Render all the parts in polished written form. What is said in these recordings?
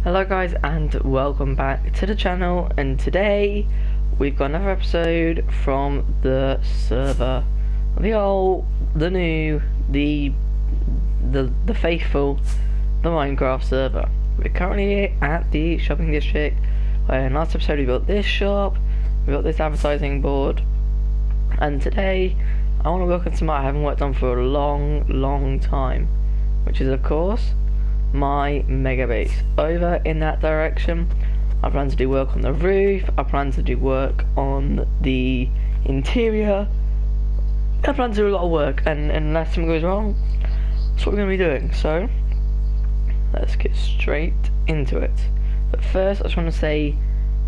Hello guys and welcome back to the channel, and today we've got another episode from the server. The old, the new, the faithful, the Minecraft server. We're currently at the shopping district where in last episode we built this shop, we got this advertising board, and today I want to work on something I haven't worked on for a long time, which is of course my mega base. Over in that direction I plan to do work on the roof, I plan to do work on the interior, I plan to do a lot of work, and unless something goes wrong, that's what we're going to be doing. So let's get straight into it. But first I just want to say,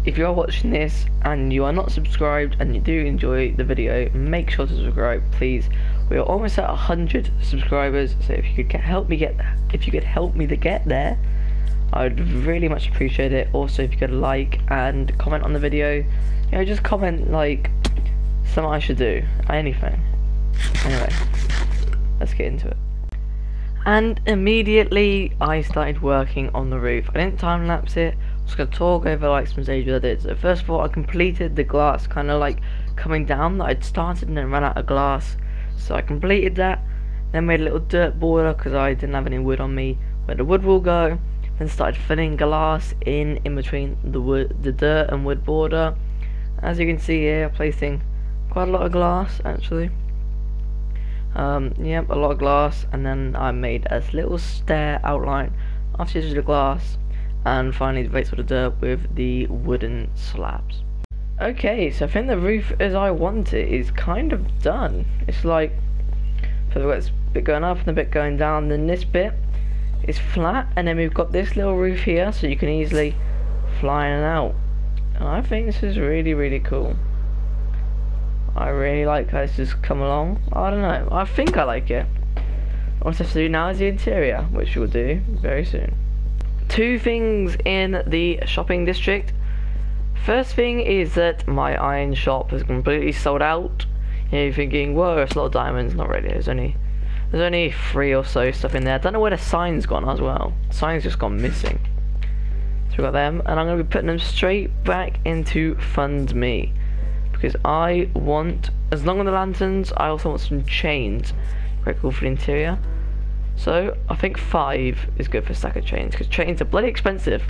if you are watching this and you are not subscribed and you do enjoy the video, make sure to subscribe please. We are almost at 100 subscribers, so if you could help me get there, I would really much appreciate it. Also, if you could like and comment on the video, you know, just comment like something I should do, anything. Anyway, let's get into it. And immediately I started working on the roof. I didn't time lapse it. I'm just gonna talk over like some stages I did. So first of all, I completed the glass kind of like coming down that I'd started and then ran out of glass. So I completed that, then made a little dirt border because I didn't have any wood on me where the wood will go. Then started filling glass in between the dirt and wood border. As you can see here, placing quite a lot of glass actually. Yep, a lot of glass, and then I made a little stair outline after the glass, and finally replaced all the dirt with the wooden slabs. Okay, so I think the roof as I want it is kind of done. It's like, so we've got this bit going up and a bit going down, then this bit is flat, and then we've got this little roof here so you can easily fly in and out. And I think this is really cool. I really like how this has come along. I don't know, I think I like it. What I have to do now is the interior, which we'll do very soon. Two things in the shopping district. First thing is that my iron shop is completely sold out. You know, you're thinking, whoa, it's a lot of diamonds. Not really, there's only 3 or so stuff in there. I don't know where the sign's gone as well. The sign's just gone missing. So we got them, and I'm going to be putting them straight back into Fund Me, because I want, as long as the lanterns, I also want some chains. Very cool for the interior. So I think 5 is good for a stack of chains, because chains are bloody expensive.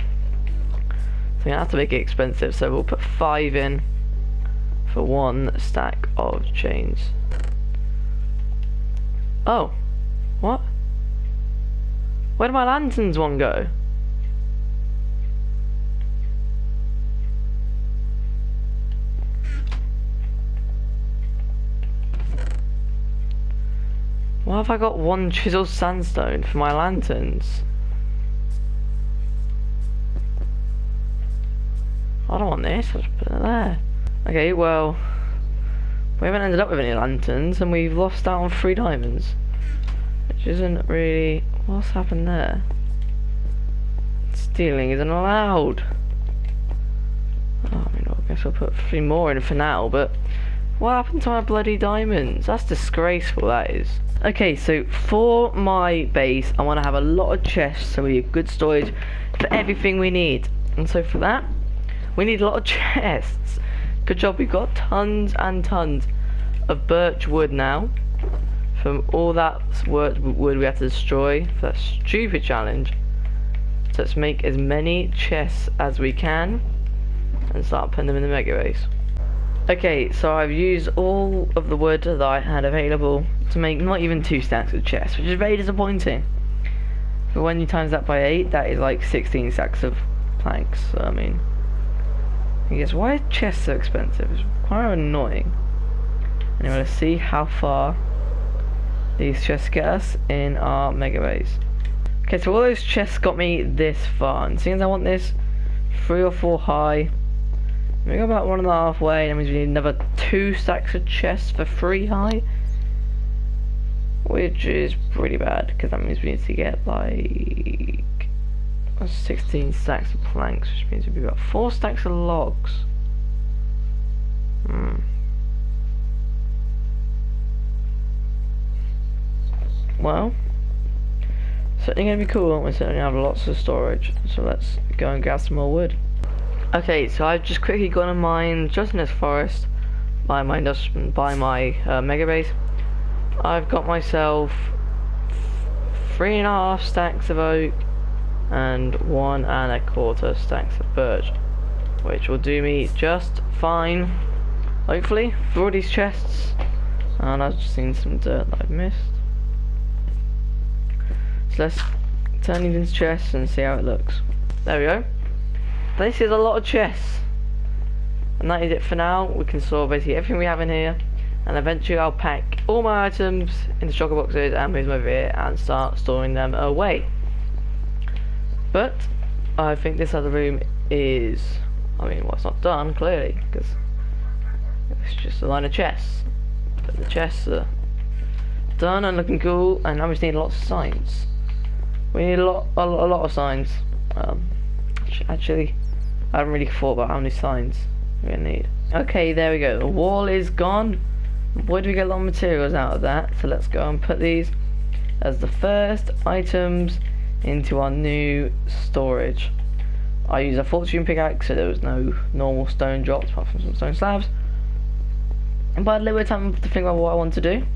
So I have to make it expensive, so we'll put 5 in for 1 stack of chains. Oh, what? Where did my lanterns one go? Why have I got 1 chiseled sandstone for my lanterns? I don't want this, I'll just put it there. Okay, well, we haven't ended up with any lanterns and we've lost out on 3 diamonds, which isn't really, what's happened there? Stealing isn't allowed. Oh, I mean, I guess I'll put 3 more in for now, but what happened to my bloody diamonds? That's disgraceful, that is. Okay, so for my base, I want to have a lot of chests so we have good storage for everything we need. And so for that, we need a lot of chests. Good job, we've got tons and tons of birch wood now from all that wood we have to destroy for that stupid challenge. So let's make as many chests as we can and start putting them in the mega base. Okay, so I've used all of the wood that I had available to make not even 2 stacks of chests, which is very disappointing. But when you times that by 8, that is like 16 stacks of planks. So I mean, I guess, why are chests so expensive? It's quite annoying. Anyway, let's see how far these chests get us in our mega base. Okay, so all those chests got me this far, and seeing as I want this 3 or 4 high, we go about 1.5 way, that means we need another 2 stacks of chests for 3 high, which is pretty bad, because that means we need to get like 16 stacks of planks, which means we've got 4 stacks of logs. Well, Certainly going to be cool, and we certainly have lots of storage. So let's go and grab some more wood. Okay, so I've just quickly gone and mined just in this forest by my mega base. I've got myself 3.5 stacks of oak and 1.25 stacks of birch, which will do me just fine, hopefully, for all these chests. And I've just seen some dirt that I've missed. So let's turn these into chests and see how it looks. There we go. This is a lot of chests. And that is it for now. We can store basically everything we have in here. And eventually I'll pack all my items into shulker boxes and move them over here and start storing them away. But I think this other room is, I mean, well, it's not done clearly because it's just a line of chests. But the chests are done and looking cool, and now we just need lots of signs. We need a lot of signs. Actually, I haven't really thought about how many signs we're gonna need. Okay, there we go. The wall is gone. Boy, do we get a lot of materials out of that. So let's go and put these as the first items into our new storage. I use a fortune pickaxe, so there was no normal stone drops apart from some stone slabs. And by a little bit of time to think about what I want to do. And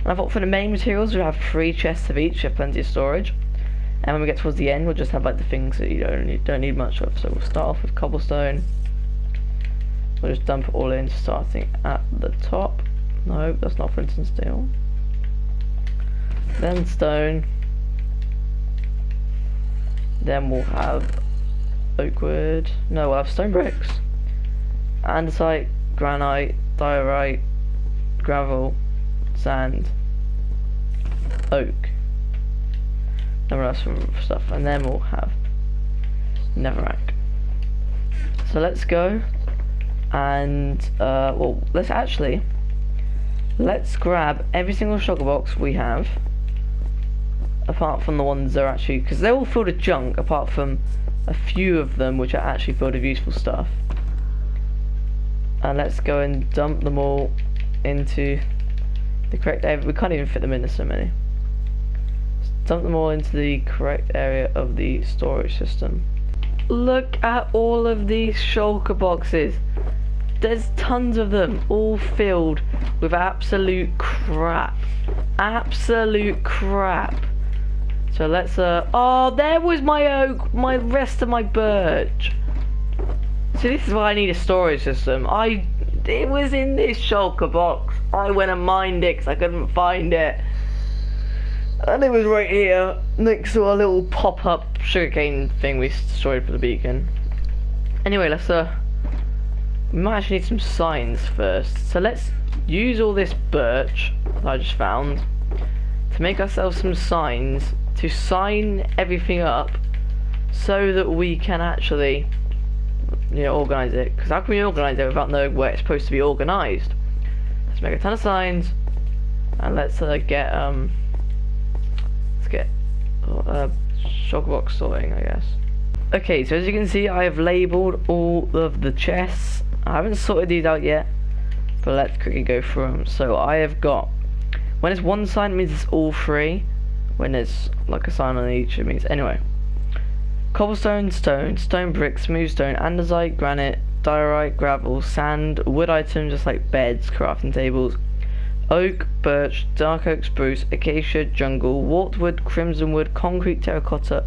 I thought for the main materials we'll have 3 chests of each, have plenty of storage. And when we get towards the end we'll just have like the things that you don't need much of. So we'll start off with cobblestone. We'll just dump it all in, starting at the top. No, that's not flint steel. Then stone. Then we'll have oak wood. No, we'll have stone bricks, andesite, granite, diorite, gravel, sand, oak. Then we'll have some stuff, and then we'll have netherrack. So let's go and well, let's grab every single shulker box we have, apart from the ones that are actually, because they're all filled with junk, apart from a few of them which are actually filled with useful stuff. And let's go and dump them all into the correct area. We can't even fit them into so many. Dump them all into the correct area of the storage system. Look at all of these shulker boxes. There's tons of them, all filled with absolute crap. Absolute crap. So let's oh, there was my oak, my rest of my birch. So this is why I need a storage system. It was in this shulker box. I went and mined it because I couldn't find it. And it was right here, next to our little pop-up sugarcane thing we destroyed for the beacon. Anyway, let's we might actually need some signs first. So let's use all this birch that I just found to make ourselves some signs to sign everything up so that we can actually, you know, organise it. Because how can we organise it without knowing where it's supposed to be organised? Let's make a ton of signs and let's get shulker box sorting, I guess. Okay, so as you can see, I have labelled all of the chests. I haven't sorted these out yet, but let's quickly go through them. So I have got, when it's one sign, it means it's all 3. When there's like a sign on each, it means, anyway. Cobblestone, stone, stone brick, smooth stone, andesite, granite, diorite, gravel, sand, wood items just like beds, crafting tables, oak, birch, dark oak, spruce, acacia, jungle, wartwood, crimson wood, concrete, terracotta,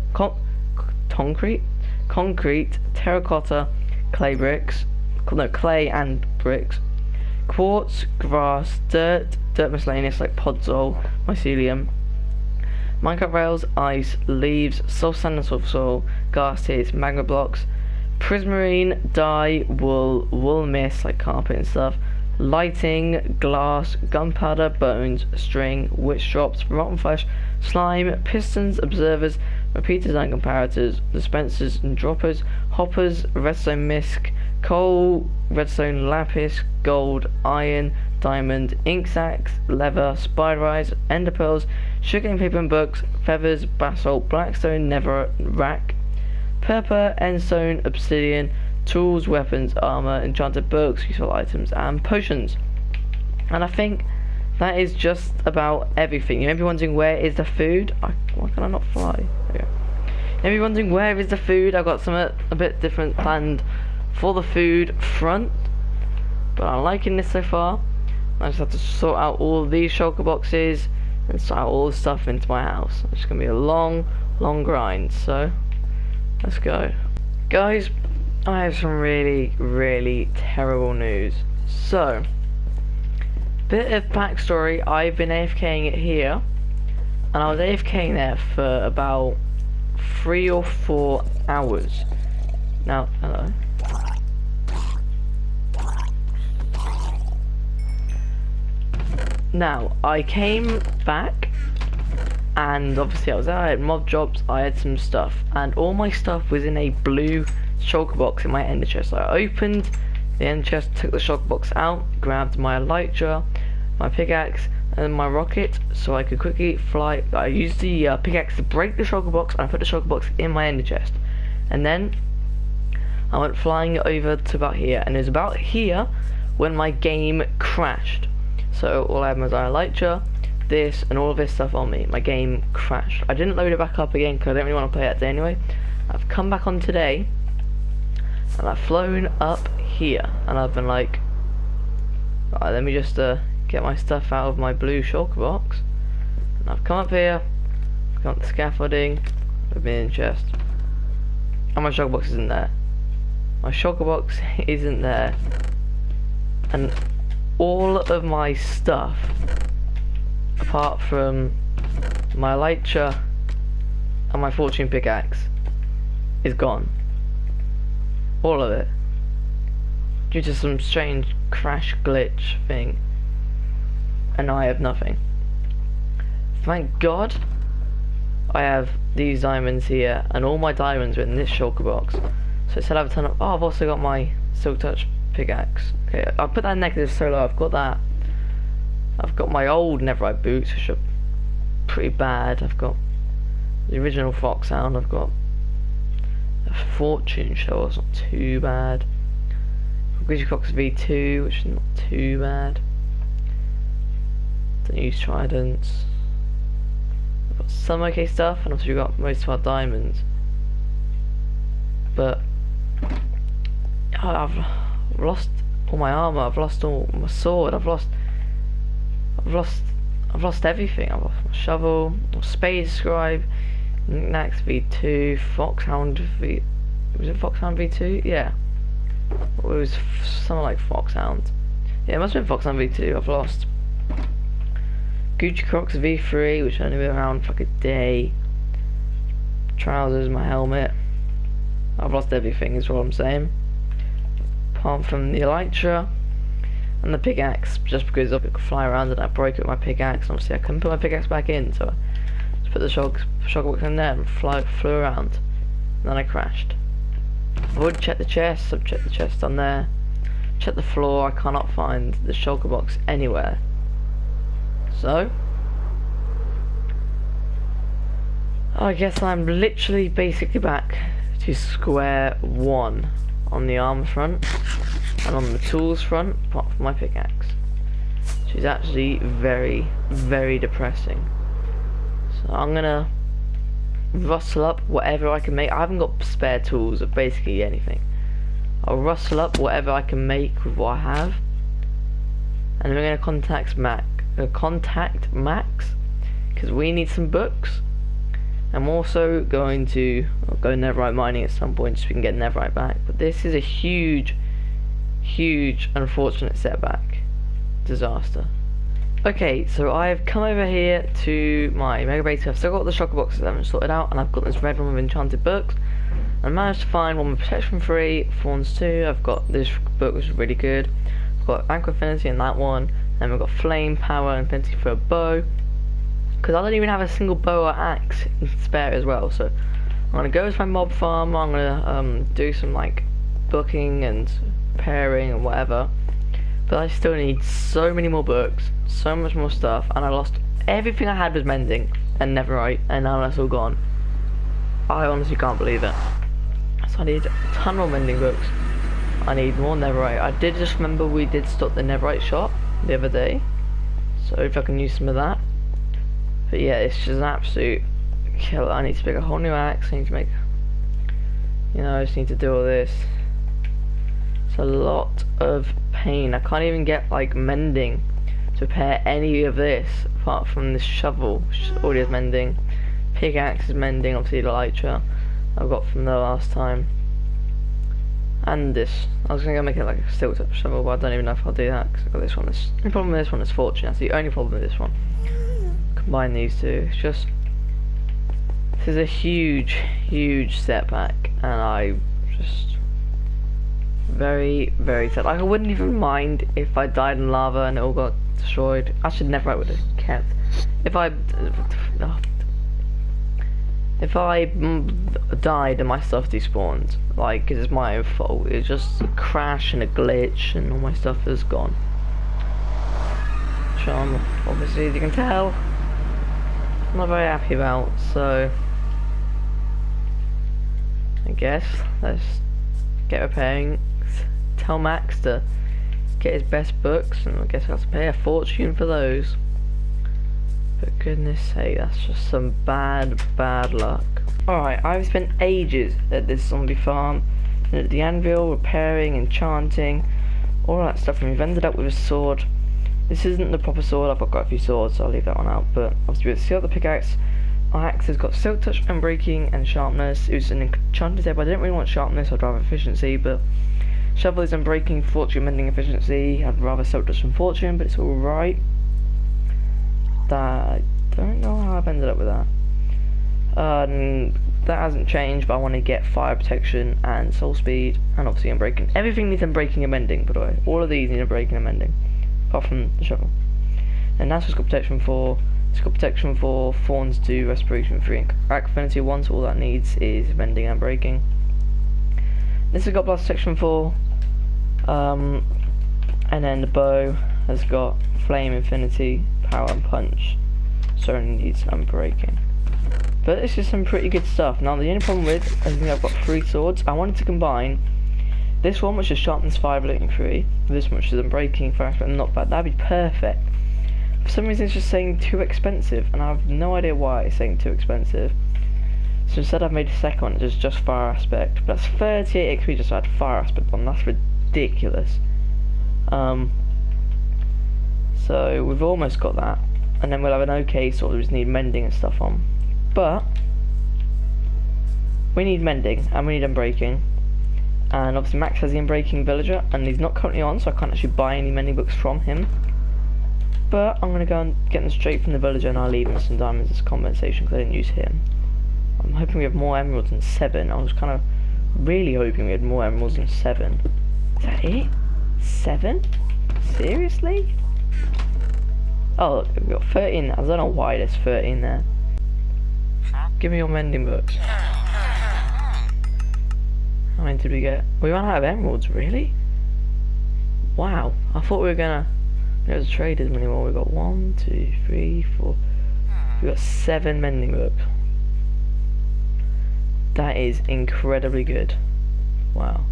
concrete, terracotta, clay bricks, no, clay and bricks, quartz, grass, dirt miscellaneous like podzol, mycelium, minecart rails, ice, leaves, soft sand and soft soil, gas tiers, magma blocks, prismarine, dye, wool mist like carpet and stuff, lighting, glass, gunpowder, bones, string, witch drops, rotten flesh, slime, pistons, observers, repeat design comparators, dispensers and droppers, hoppers, redstone misc, coal, redstone lapis, gold, iron, diamond, ink sacs, leather, spider eyes, ender pearls, sugarcane paper and books, feathers, basalt, blackstone, netherrack, purple, endstone, obsidian, tools, weapons, armor, enchanted books, useful items, and potions. And I think that is just about everything. You may be wondering, where is the food? Why can I not fly? Okay. You may be wondering, where is the food? I've got something a bit different planned for the food front, but I'm liking this so far. I just have to sort out all of these shulker boxes and sort out all the stuff into my house. It's going to be a long grind, so let's go. Guys, I have some really terrible news. So, bit of backstory, I've been AFKing it here, and I was AFKing there for about 3 or 4 hours. Now, hello. Now, I came back, and obviously I was there, I had mob jobs, I had some stuff, and all my stuff was in a blue shulker box in my ender chest. So I opened the ender chest, took the shulker box out, grabbed my elytra, my pickaxe, and my rocket, so I could quickly fly. I used the pickaxe to break the shulker box, and I put the shulker box in my ender chest. And then I went flying over to about here, and it was about here when my game crashed. So all I had was my elytra, this, and all of this stuff on me. My game crashed. I didn't load it back up again because I don't really want to play it today anyway. I've come back on today, and I've flown up here, and I've been like, right, let me just get my stuff out of my blue shulker box. And I've come up here, I've got the scaffolding, I've been in the chest, and my shulker box isn't there. My shulker box isn't there, and all of my stuff, apart from my elytra and my fortune pickaxe, is gone. All of it. Due to some strange crash glitch thing. And I have nothing. Thank God I have these diamonds here, and all my diamonds are in this shulker box. So instead I have a ton of, oh, I've also got my silk touch pickaxe. Okay, I'll put that in negative so low. I've got that. I've got my old netherite boots, which are pretty bad. I've got the original foxhound. I've got a fortune shell, it's not too bad. Grizzly Fox V2, which is not too bad. Don't use tridents. I've got some okay stuff, and also we've got most of our diamonds. But I've lost all my armor. I've lost all my sword. I've lost everything. I've lost my shovel, my spade scribe, Knickknacks V2, Foxhound V. Was it Foxhound V2? Yeah. It was something like Foxhound. Yeah, it must have been Foxhound V2. I've lost Gucci Crocs V3, which only been around for like a day. Trousers, my helmet. I've lost everything, is what I'm saying. Apart from the elytra and the pickaxe, just because I could fly around and I broke it with my pickaxe. Obviously, I couldn't put my pickaxe back in, so I just put the shulker box in there and flew around. And then I crashed. I would check the chest. I've checked the chest on there. Check the floor. I cannot find the shulker box anywhere. So I guess I'm literally basically back to square one on the armor front and on the tools front, apart from my pickaxe, which is actually very depressing. So I'm gonna rustle up whatever I can make. I haven't got spare tools of basically anything. I'll rustle up whatever I can make with what I have, and then we're gonna contact Max because we need some books. I'm also going to go netherite mining at some point so we can get netherite back, but this is a huge unfortunate setback, disaster. Okay, so I've come over here to my megabase. I've still got the shulker boxes I haven't sorted out, and I've got this red one with enchanted books. I managed to find one with protection 3, thorns 2. I've got this book which is really good. I've got Anchor Affinity in that one, and we've got flame power and affinity for a bow. Because I don't even have a single bow or axe spare as well, so I'm gonna go to my mob farm. I'm gonna do some like booking and pairing and whatever. But I still need so many more books, so much more stuff, and I lost everything I had was mending and netherite, and now that's all gone. I honestly can't believe it. So I need a ton more mending books. I need more netherite. I did just remember we did stop the netherite shop the other day, So if I can use some of that. But yeah, it's just an absolute killer. I need to make a whole new axe. I need to make, you know, I just need to do all this. It's a lot of pain. I can't even get like mending to repair any of this apart from this shovel, which already has mending. Pickaxe is mending, obviously the elytra I've got from the last time. And this. I was gonna go make it like a steel tip shovel, but I don't even know if I'll do that because I've got this one. The problem with this one is fortune. That's the only problem with this one. Combine these two. It's just, this is a huge setback, and I just very sad. Like, I wouldn't even mind if I died in lava and it all got destroyed. I should never, I would have kept. If I died and my stuff despawned, like, 'cause it's my own fault, it's just a crash and a glitch and all my stuff is gone. Which I'm, obviously, as you can tell, I'm not very happy about, so I guess let's get repairing. Tell Max to get his best books, and I guess I have to pay a fortune for those. But goodness sake, that's just some bad luck. Alright, I've spent ages at this zombie farm, and at the anvil, repairing, enchanting, all that stuff, and we've ended up with a sword. This isn't the proper sword. I've got quite a few swords, so I'll leave that one out, but obviously with the pickaxe, our axe has got silk touch and breaking and sharpness. It was an enchanted head, but I didn't really want sharpness, I'd rather efficiency, but shovel is unbreaking, fortune, mending, efficiency. I'd rather silk touch than fortune, but it's alright. I don't know how I've ended up with that. That hasn't changed, but I want to get fire protection and soul speed, and obviously unbreaking. Everything needs unbreaking and mending, by the way. All of these need unbreaking and mending, apart from the shovel. And that's what's got protection for. It's got protection for thorns 2, respiration 3, and crack affinity 1, so all that needs is mending and breaking. This has got blast protection 4, and then the bow has got flame, infinity, power, and punch, so it only needs unbreaking. But this is some pretty good stuff. Now the only problem with, I think I've got 3 swords. I wanted to combine this one, which is sharpness 5, looting 3, with this one, which is unbreaking 5, but not bad. That'd be perfect. For some reason it's just saying too expensive, and I have no idea why it's saying too expensive. So instead I've made a second one, it's just fire aspect. But that's 38 XP just to add fire aspect on. That's ridiculous. So we've almost got that, and then we'll have an okay sword. We just need mending and stuff on. But we need mending and we need unbreaking. And obviously Max has the unbreaking villager, and he's not currently on, so I can't actually buy any mending books from him. But I'm gonna go and get them straight from the villager, and I'll leave him some diamonds as compensation because I didn't use him. I'm hoping we have more emeralds than 7. I was kind of really hoping we had more emeralds than 7. Is that it? 7? Seriously? Oh look, we've got 13. I don't know why there's 13 there. Give me your mending books. How many did we get? We ran out of emeralds, really? Wow, I thought we were gonna be able to trade as many more. We got 1, 2, 3, 4. We got 7 mending books. That is incredibly good. Wow.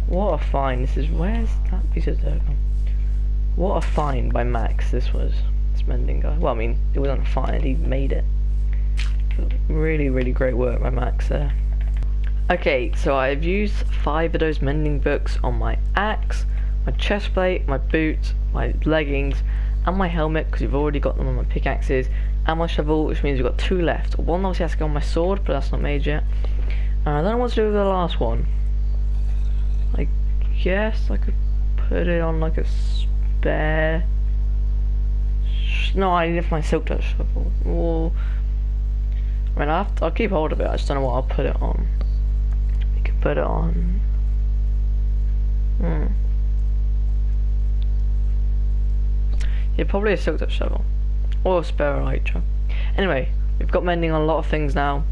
What a find. This is, where's that piece of dirt gone? What a find by Max this was. This mending guy. Well, I mean, it wasn't a find, he made it. Really great work by Max there. Okay, so I've used 5 of those mending books on my axe, my chest plate, my boots, my leggings, and my helmet, because we've already got them on my pickaxes, and my shovel, which means we've got 2 left. One obviously has to go on my sword, but that's not made yet. I don't know what to do with the last one. I guess I could put it on like a spare. No, I need my silk touch shovel. Or I mean, I'll keep hold of it. I just don't know what I'll put it on. We could put it on. Yeah, probably a silk touch shovel or a spare elytra. Anyway, we've got mending on a lot of things now,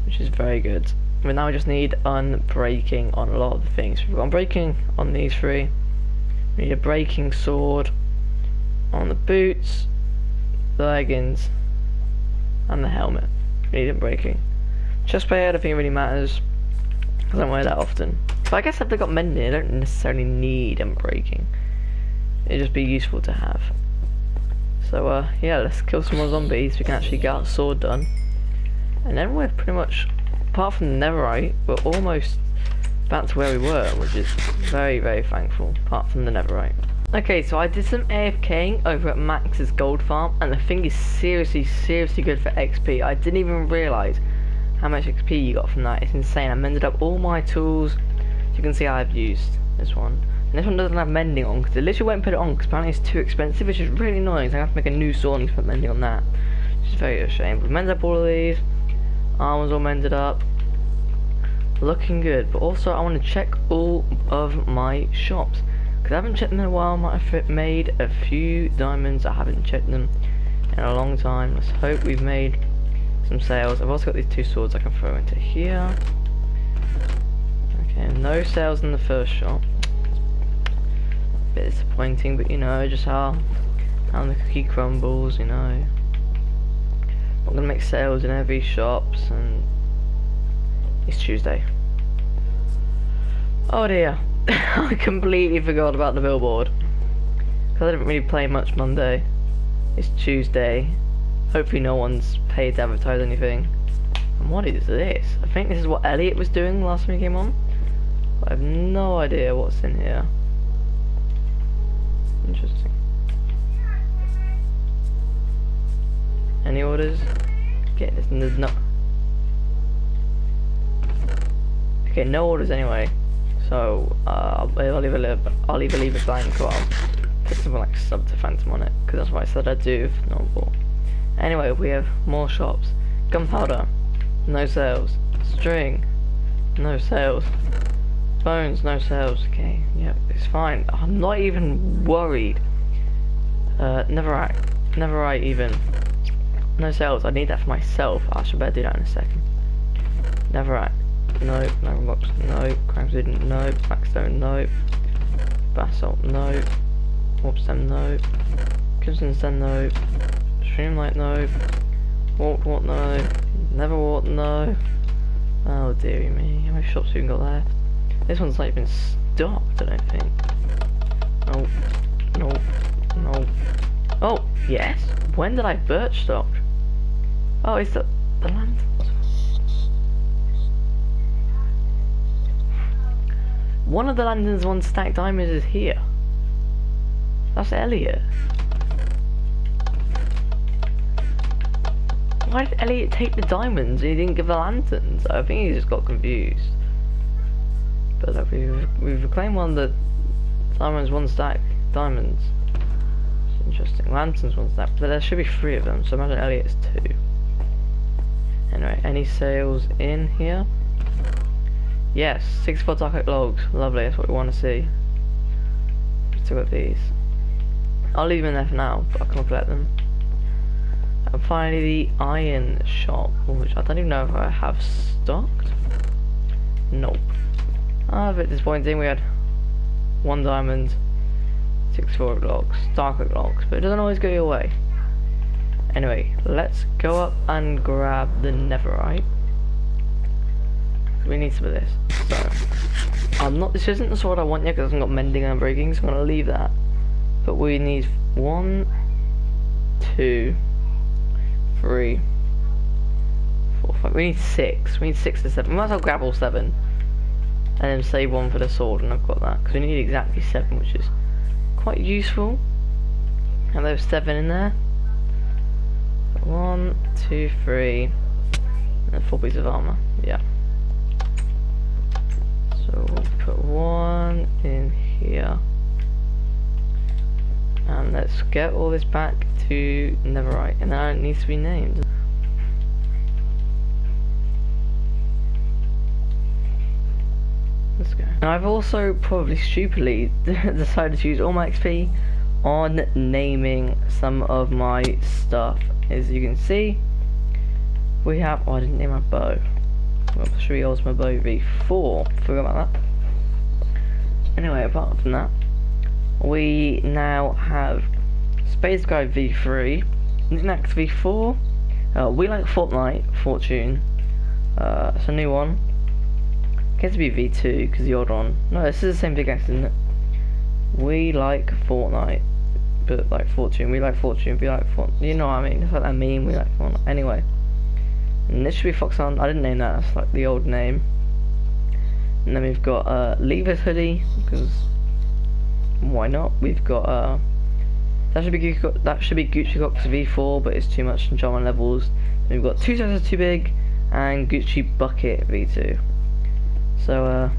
which is very good. But now we just need unbreaking on a lot of the things. We've got unbreaking on these 3. We need a breaking sword on the boots, the leggings, and the helmet. We need unbreaking. Chest plate, I don't think it really matters because I don't wear that often. But I guess if they've got mending, I don't necessarily need unbreaking. It'd just be useful to have. So yeah, let's kill some more zombies so we can actually get our sword done. And then we're pretty much, apart from the netherite, we're almost back to where we were, which is very, very thankful, apart from the netherite. Okay, so I did some AFKing over at Max's gold farm, and the thing is seriously, seriously good for XP. I didn't even realise how much XP you got from that. It's insane. I mended up all my tools. You can see I've used this one. And this one doesn't have mending on, because I literally won't put it on, because apparently it's too expensive, which is really annoying, so I have to make a new sword and put mending on that. Which is very ashamed. We've mended up all of these. Armor's all mended up. Looking good, but also I want to check all of my shops, because I haven't checked them in a while. I might have made a few diamonds. I haven't checked them in a long time. Let's hope we've made some sales. I've also got these 2 swords I can throw into here. Okay, no sales in the first shop. Bit disappointing, but you know, just how the cookie crumbles, you know. I'm gonna make sales in every shops, and it's Tuesday. Oh dear. I completely forgot about the billboard, because I didn't really play much Monday. It's Tuesday. Hopefully no one's paid to advertise anything. And what is this? I think this is what Elliot was doing last time he came on. But I have no idea what's in here. Interesting. Any orders? Okay, there's no. Okay, no orders anyway. So I'll either leave it blank or I'll put something like sub to Phantom on it, because that's what I said I'd do if no bought. Anyway, we have more shops. Gunpowder, no sales. String, no sales. Bones, no sales. Okay, yeah, it's fine. I'm not even worried. Netherite even. No sales. I need that for myself. I should better do that in a second. Netherite. No. Box. No. Crimson. No. Blackstone. No. Basalt. No. Warpstone. No. Crimson Stone. No. Streamlight. No. Warp. No. Neverwart. No. Oh dearie me. How many shops have we got left? This one's not even stocked, I don't think. No. Oh, yes. When did I birch stock? Oh, it's the lanterns. One of the lanterns, 1 stacked diamonds is here. That's Elliot. Why did Elliot take the diamonds and he didn't give the lanterns? I think he just got confused. But we've reclaimed one of the diamonds, 1 stack diamonds. It's interesting. Lanterns, 1 stack, but there should be 3 of them, so imagine Elliot's 2. Anyway, any sales in here? Yes, 64 dark oak logs. Lovely, that's what we want to see. Still got these. I'll leave them in there for now, but I can collect them. And finally, the iron shop, which I don't even know if I have stocked. Nope. A bit disappointing. We had 1 diamond, 64 oak logs, dark oak logs, but it doesn't always go your way. Anyway, let's go up and grab the netherite. We need some of this. So, this isn't the sword I want yet because it hasn't got mending and breaking, so I'm gonna leave that. But we need 1, 2, 3, 4, 5. We need 6. We need 6 to 7. We might as well grab all 7. And then save 1 for the sword, and I've got that. Because we need exactly 7, which is quite useful. And there's 7 in there. 1, 2, 3, and 4 pieces of armor. Yeah. So we'll put 1 in here. And let's get all this back to netherite. And now it needs to be named. Let's go. Now I've also probably stupidly decided to use all my XP on naming some of my stuff. As you can see, we have, oh, I didn't name my bow. Well, should we use my bow V4? Forgot about that. Anyway, apart from that, we now have Space Guy V3, Knickknacks V4, We Like Fortnite, Fortune, it's a new one. It to be V2 because the old one. No, this is the same pickaxe, isn't it? We Like Fortnite but like fortune, we like fortune, we like fun. You know what I mean? It's like that meme, we like fun. Anyway, and this should be Foxhound. I didn't name that. That's like the old name. And then we've got Lever's hoodie, because why not? We've got that should be Gucci Cox V4, but it's too much in German levels. And we've got 2 sizes too big and Gucci Bucket V2. So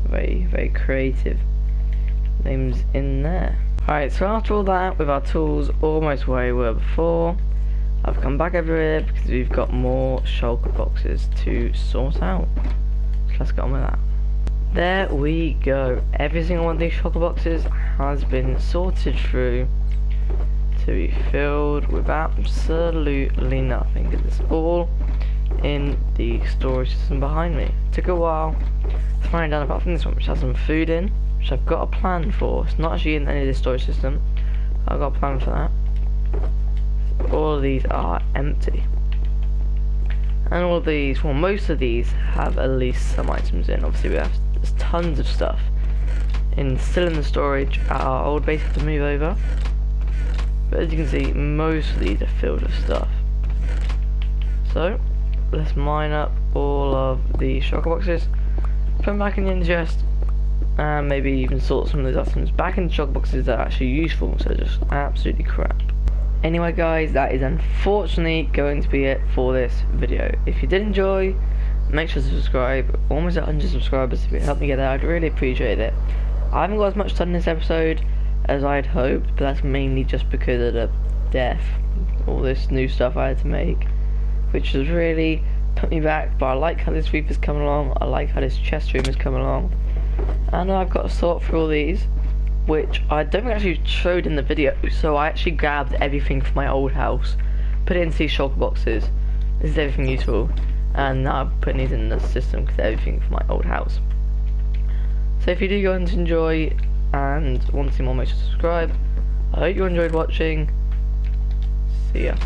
very, very creative names in there. Alright, so after all that, with our tools almost where we were before, I've come back over here because we've got more shulker boxes to sort out. So let's get on with that. There we go. Every single one of these shulker boxes has been sorted through to be filled with absolutely nothing. It's all in the storage system behind me. It took a while to find out, apart from this one, which has some food in, which I've got a plan for. It's not actually in any of the storage system. I've got a plan for that. So all of these are empty. And all of these, well, most of these have at least some items in. Obviously, there's tons of stuff still in the storage at our old base to move over. But as you can see, most of these are filled with stuff. So let's mine up all of the shulker boxes, put them back in the chest, and maybe even sort some of those items back into shulker boxes that are actually useful, so just absolutely crap. Anyway guys, that is unfortunately going to be it for this video. If you did enjoy, make sure to subscribe. Almost 100 subscribers. If you help me get there, I'd really appreciate it. I haven't got as much done in this episode as I'd hoped, but that's mainly just because of the death, all this new stuff I had to make, which has really put me back. But I like how this reef is coming along, I like how this chest room is coming along, and I've got to sort through all these, which I don't think I actually showed in the video. So I actually grabbed everything from my old house, put it into these shulker boxes. This is everything useful, and now I'm putting these in the system because everything from my old house. So if you do go on to enjoy and want to see more, make sure to subscribe. I hope you enjoyed watching. See ya.